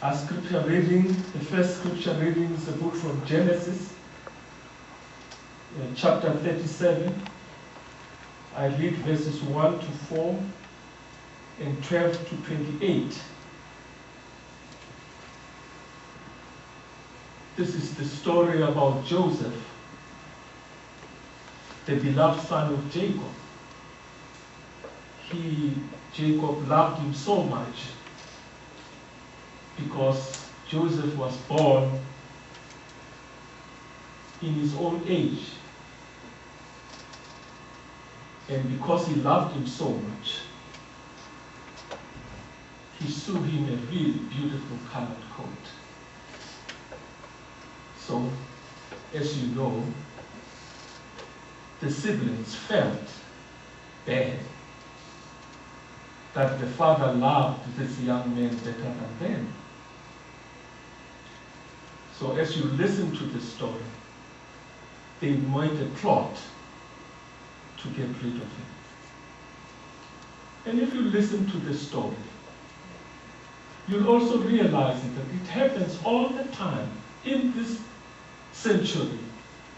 Our scripture reading, the first scripture reading is a book from Genesis, chapter 37. I read verses 1 to 4 and 12 to 28. This is the story about Joseph, the beloved son of Jacob. Jacob loved him so much because Joseph was born in his old age. And because he loved him so much, he sewed him a really beautiful colored coat. So, as you know, the siblings felt bad that the father loved this young man better than them. So as you listen to the story, they made a plot to get rid of him. And if you listen to the story, you'll also realize that it happens all the time in this century,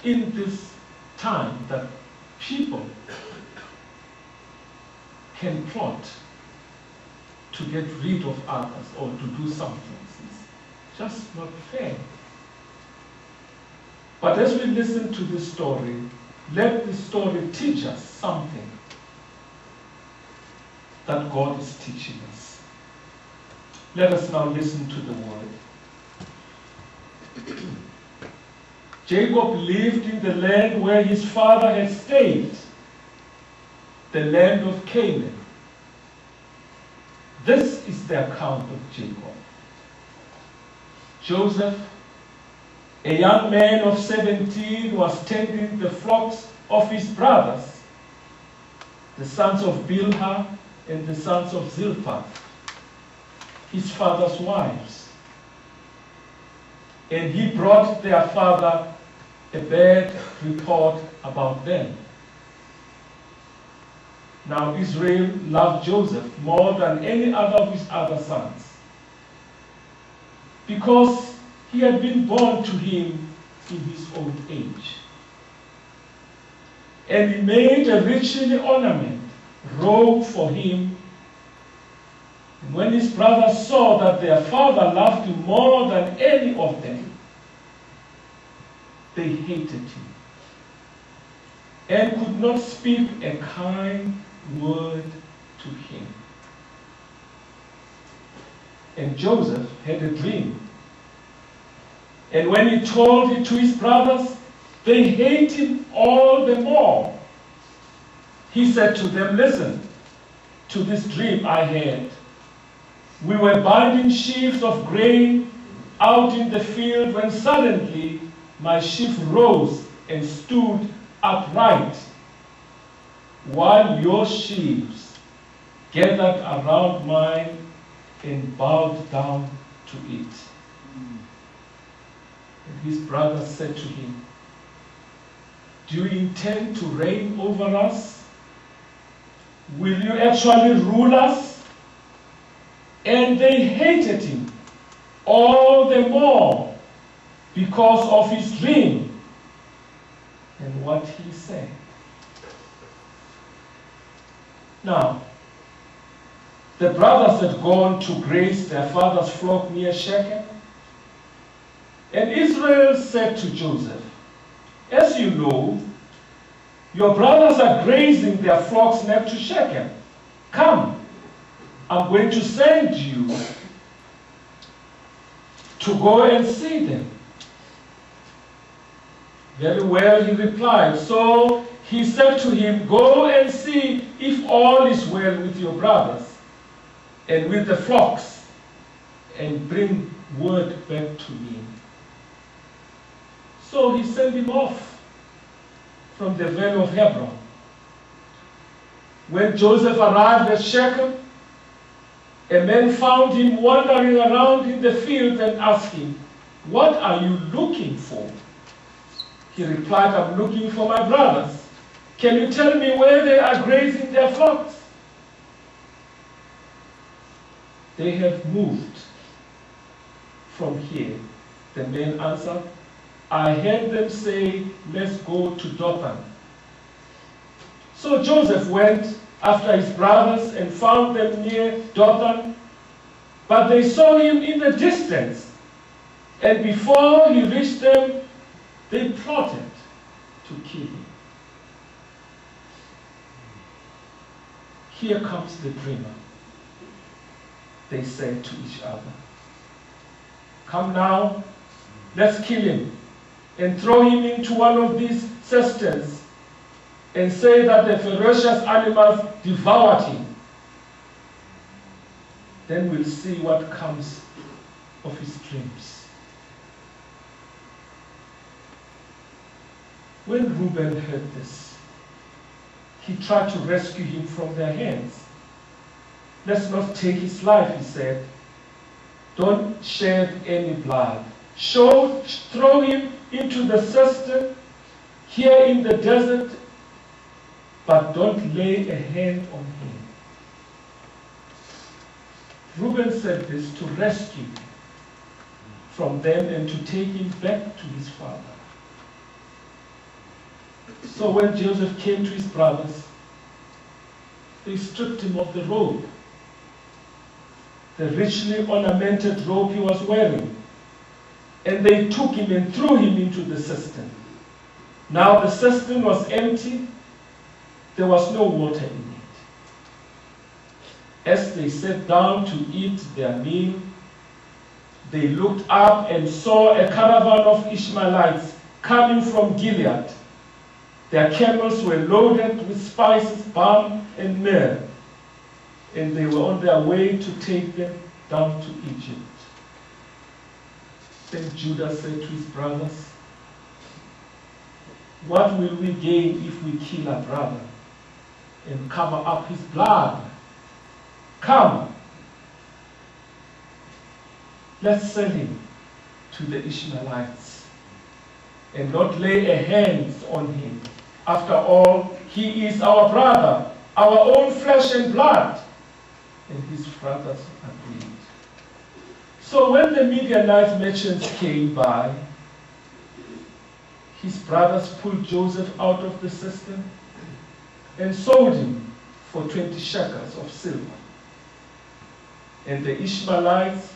in this time, that people can plot to get rid of others or to do something. It's just not fair. But as we listen to this story, let the story teach us something that God is teaching us. Let us now listen to the word. Jacob lived in the land where his father had stayed, the land of Canaan. This is the account of Jacob. Joseph, a young man of 17, was tending the flocks of his brothers, the sons of Bilhah and the sons of Zilpah, his father's wives. And he brought their father a bad report about them. Now Israel loved Joseph more than any other of his other sons, because he had been born to him in his old age. And he made a richly ornamented robe for him. And when his brothers saw that their father loved him more than any of them, they hated him and could not speak a kind word to him. And Joseph had a dream. And when he told it to his brothers, they hated him all the more. He said to them, "Listen to this dream I had. We were binding sheaves of grain out in the field when suddenly my sheaf rose and stood upright, while your sheaves gathered around mine and bowed down to it." And his brothers said to him, "Do you intend to reign over us? Will you actually rule us?" And they hated him all the more because of his dream and what he said. Now, the brothers had gone to graze their father's flock near Shechem. And Israel said to Joseph, "As you know, your brothers are grazing their flocks next to Shechem. Come, I'm going to send you to go and see them." "Very well," he replied. So he said to him, "Go and see if all is well with your brothers and with the flocks, and bring word back to me." So he sent him off from the valley of Hebron. When Joseph arrived at Shechem, a man found him wandering around in the field and asked him, "What are you looking for?" He replied, "I'm looking for my brothers. Can you tell me where they are grazing their flocks?" "They have moved from here?" The man answered, "I heard them say, 'Let's go to Dothan.'" So Joseph went after his brothers and found them near Dothan, but they saw him in the distance, and before he reached them, they plotted to kill him. "Here comes the dreamer," they said to each other. "Come now, let's kill him and throw him into one of these cisterns and say that the ferocious animals devoured him. Then we'll see what comes of his dreams." When Reuben heard this, he tried to rescue him from their hands. "Let's not take his life," he said. "Don't shed any blood. Throw him into the cistern here in the desert, but don't lay a hand on him." Reuben said this to rescue him from them and to take him back to his father. So when Joseph came to his brothers, they stripped him of the robe, the richly ornamented robe he was wearing, and they took him and threw him into the cistern. Now the cistern was empty, there was no water in it. As they sat down to eat their meal, they looked up and saw a caravan of Ishmaelites coming from Gilead. Their camels were loaded with spices, balm, and myrrh, and they were on their way to take them down to Egypt. Then Judah said to his brothers, "What will we gain if we kill our brother and cover up his blood? Come, let's sell him to the Ishmaelites and not lay a hand on him. After all, he is our brother, our own flesh and blood." And his brothers agreed. So when the Midianite merchants came by, his brothers pulled Joseph out of the cistern and sold him for 20 shekels of silver. And the Ishmaelites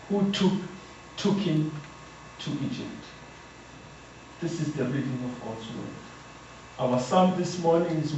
who took him to Egypt. This is the reading of God's word. Our psalm this morning is